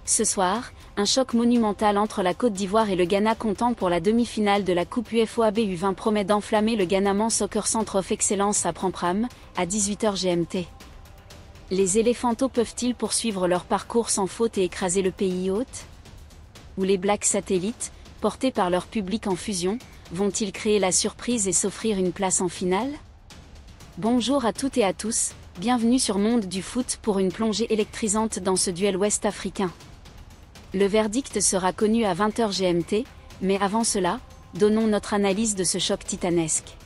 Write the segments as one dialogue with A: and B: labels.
A: Ce soir, un choc monumental entre la Côte d'Ivoire et le Ghana comptant pour la demi-finale de la Coupe UFOA U20 promet d'enflammer le Ghana Men's Soccer Centre of Excellence à Prampram, à 18h GMT. Les éléphantos peuvent-ils poursuivre leur parcours sans faute et écraser le pays hôte? Ou les Blacks satellites, portés par leur public en fusion, vont-ils créer la surprise et s'offrir une place en finale? Bonjour à toutes et à tous, bienvenue sur Monde du Foot pour une plongée électrisante dans ce duel ouest-africain. Le verdict sera connu à 20h GMT, mais avant cela, donnons notre analyse de ce choc titanesque.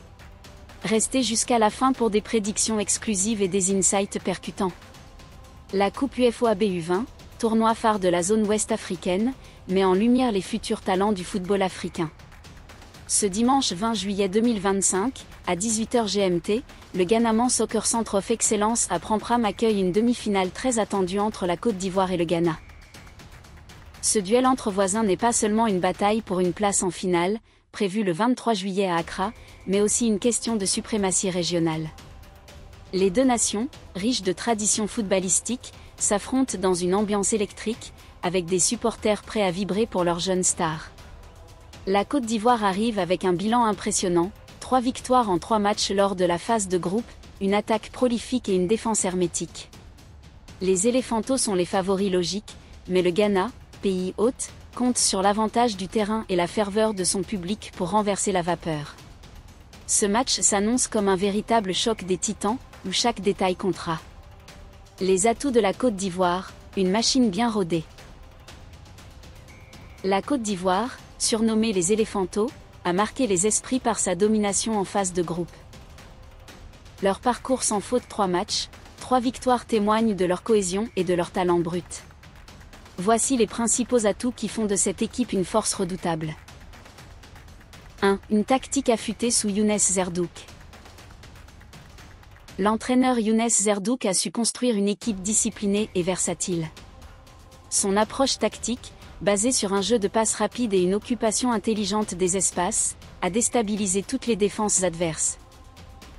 A: Restez jusqu'à la fin pour des prédictions exclusives et des insights percutants. La Coupe UFOA U20, tournoi phare de la zone ouest africaine, met en lumière les futurs talents du football africain. Ce dimanche 20 juillet 2025, à 18h GMT, le Ghana Men's Soccer Centre of Excellence à Prampram accueille une demi-finale très attendue entre la Côte d'Ivoire et le Ghana. Ce duel entre voisins n'est pas seulement une bataille pour une place en finale, prévue le 23 juillet à Accra, mais aussi une question de suprématie régionale. Les deux nations, riches de traditions footballistiques, s'affrontent dans une ambiance électrique, avec des supporters prêts à vibrer pour leurs jeunes stars. La Côte d'Ivoire arrive avec un bilan impressionnant, 3 victoires en 3 matchs lors de la phase de groupe, une attaque prolifique et une défense hermétique. Les éléphantos sont les favoris logiques, mais le Ghana, pays hôte, compte sur l'avantage du terrain et la ferveur de son public pour renverser la vapeur. Ce match s'annonce comme un véritable choc des titans, où chaque détail comptera. Les atouts de la Côte d'Ivoire, une machine bien rodée. La Côte d'Ivoire, surnommée les éléphantos, a marqué les esprits par sa domination en phase de groupe. Leur parcours sans faute 3 matchs, 3 victoires témoignent de leur cohésion et de leur talent brut. Voici les principaux atouts qui font de cette équipe une force redoutable. 1. Une tactique affûtée sous Younes Zerdouk. L'entraîneur Younes Zerdouk a su construire une équipe disciplinée et versatile. Son approche tactique, basée sur un jeu de passes rapides et une occupation intelligente des espaces, a déstabilisé toutes les défenses adverses.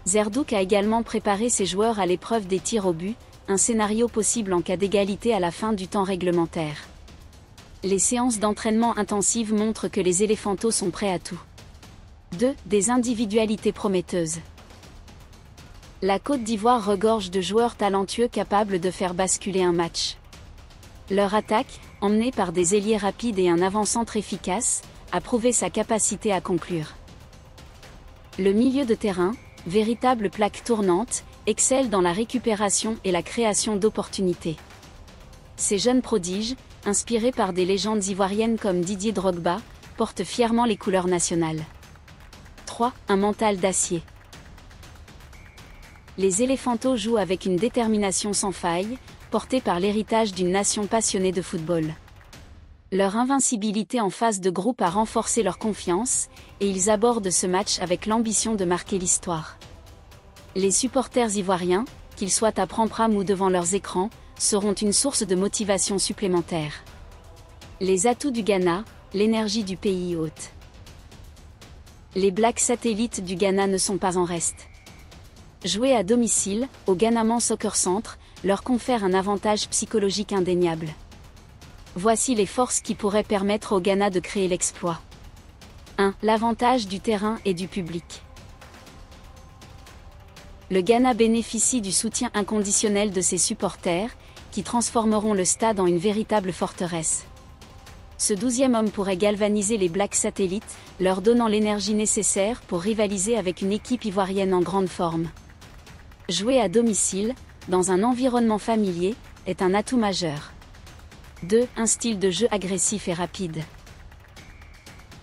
A: Zerdouk a également préparé ses joueurs à l'épreuve des tirs au but, un scénario possible en cas d'égalité à la fin du temps réglementaire. Les séances d'entraînement intensives montrent que les éléphantos sont prêts à tout. 2. Des individualités prometteuses. La Côte d'Ivoire regorge de joueurs talentueux capables de faire basculer un match. Leur attaque, emmenée par des ailiers rapides et un avant-centre efficace, a prouvé sa capacité à conclure. Le milieu de terrain, véritable plaque tournante, excelle dans la récupération et la création d'opportunités. Ces jeunes prodiges, inspirés par des légendes ivoiriennes comme Didier Drogba, portent fièrement les couleurs nationales. 3. Un mental d'acier. Les éléphantos jouent avec une détermination sans faille, portée par l'héritage d'une nation passionnée de football. Leur invincibilité en phase de groupe a renforcé leur confiance, et ils abordent ce match avec l'ambition de marquer l'histoire. Les supporters ivoiriens, qu'ils soient à Prampram ou devant leurs écrans, seront une source de motivation supplémentaire. Les atouts du Ghana, l'énergie du pays hôte. Les Blacks satellites du Ghana ne sont pas en reste. Jouer à domicile, au Ghana Men's Soccer Centre, leur confère un avantage psychologique indéniable. Voici les forces qui pourraient permettre au Ghana de créer l'exploit. 1. L'avantage du terrain et du public. Le Ghana bénéficie du soutien inconditionnel de ses supporters, qui transformeront le stade en une véritable forteresse. Ce 12e homme pourrait galvaniser les Blacks satellites, leur donnant l'énergie nécessaire pour rivaliser avec une équipe ivoirienne en grande forme. Jouer à domicile, dans un environnement familier, est un atout majeur. 2. Un style de jeu agressif et rapide.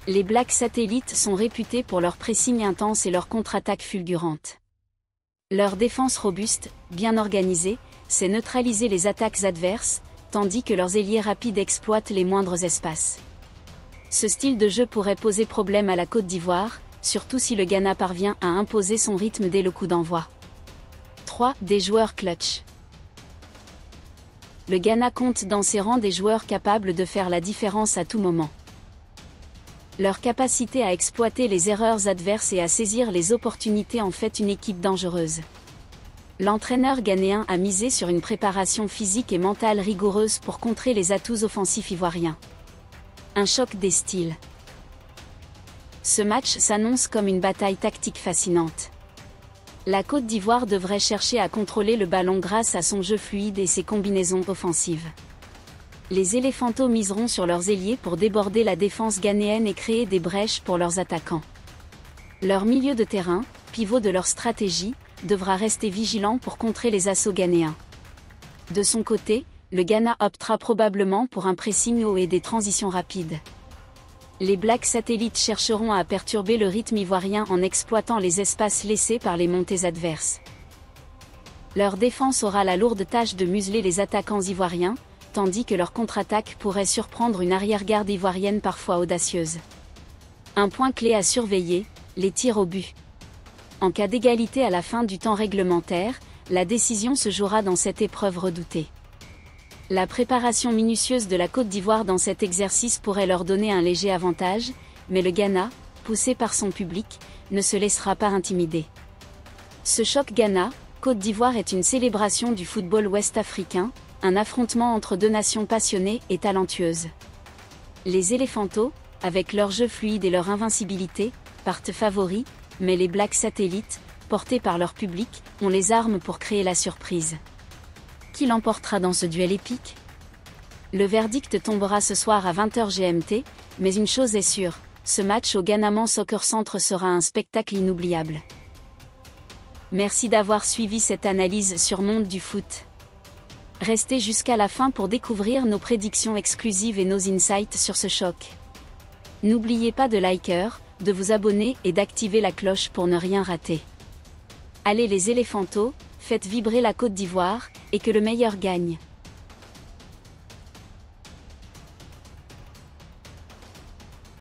A: Les Blacks satellites sont réputés pour leur pressing intense et leur contre-attaque fulgurante. Leur défense robuste, bien organisée, sait neutraliser les attaques adverses, tandis que leurs ailiers rapides exploitent les moindres espaces. Ce style de jeu pourrait poser problème à la Côte d'Ivoire, surtout si le Ghana parvient à imposer son rythme dès le coup d'envoi. 3. Des joueurs clutch. Le Ghana compte dans ses rangs des joueurs capables de faire la différence à tout moment. Leur capacité à exploiter les erreurs adverses et à saisir les opportunités en fait une équipe dangereuse. L'entraîneur ghanéen a misé sur une préparation physique et mentale rigoureuse pour contrer les atouts offensifs ivoiriens. Un choc des styles. Ce match s'annonce comme une bataille tactique fascinante. La Côte d'Ivoire devrait chercher à contrôler le ballon grâce à son jeu fluide et ses combinaisons offensives. Les éléphantos miseront sur leurs ailiers pour déborder la défense ghanéenne et créer des brèches pour leurs attaquants. Leur milieu de terrain, pivot de leur stratégie, devra rester vigilant pour contrer les assauts ghanéens. De son côté, le Ghana optera probablement pour un pressing haut et des transitions rapides. Les Blacks satellites chercheront à perturber le rythme ivoirien en exploitant les espaces laissés par les montées adverses. Leur défense aura la lourde tâche de museler les attaquants ivoiriens, tandis que leur contre-attaque pourrait surprendre une arrière-garde ivoirienne parfois audacieuse. Un point clé à surveiller, les tirs au but. En cas d'égalité à la fin du temps réglementaire, la décision se jouera dans cette épreuve redoutée. La préparation minutieuse de la Côte d'Ivoire dans cet exercice pourrait leur donner un léger avantage, mais le Ghana, poussé par son public, ne se laissera pas intimider. Ce choc Ghana-Côte d'Ivoire est une célébration du football ouest-africain, un affrontement entre deux nations passionnées et talentueuses. Les éléphantos, avec leur jeu fluide et leur invincibilité, partent favoris, mais les Blacks satellites, portés par leur public, ont les armes pour créer la surprise. Qui l'emportera dans ce duel épique? Le verdict tombera ce soir à 20h GMT, mais une chose est sûre, ce match au Ghana Soccer Centre sera un spectacle inoubliable. Merci d'avoir suivi cette analyse sur Monde du Foot. Restez jusqu'à la fin pour découvrir nos prédictions exclusives et nos insights sur ce choc. N'oubliez pas de liker, de vous abonner et d'activer la cloche pour ne rien rater. Allez les éléphantos, faites vibrer la Côte d'Ivoire, et que le meilleur gagne.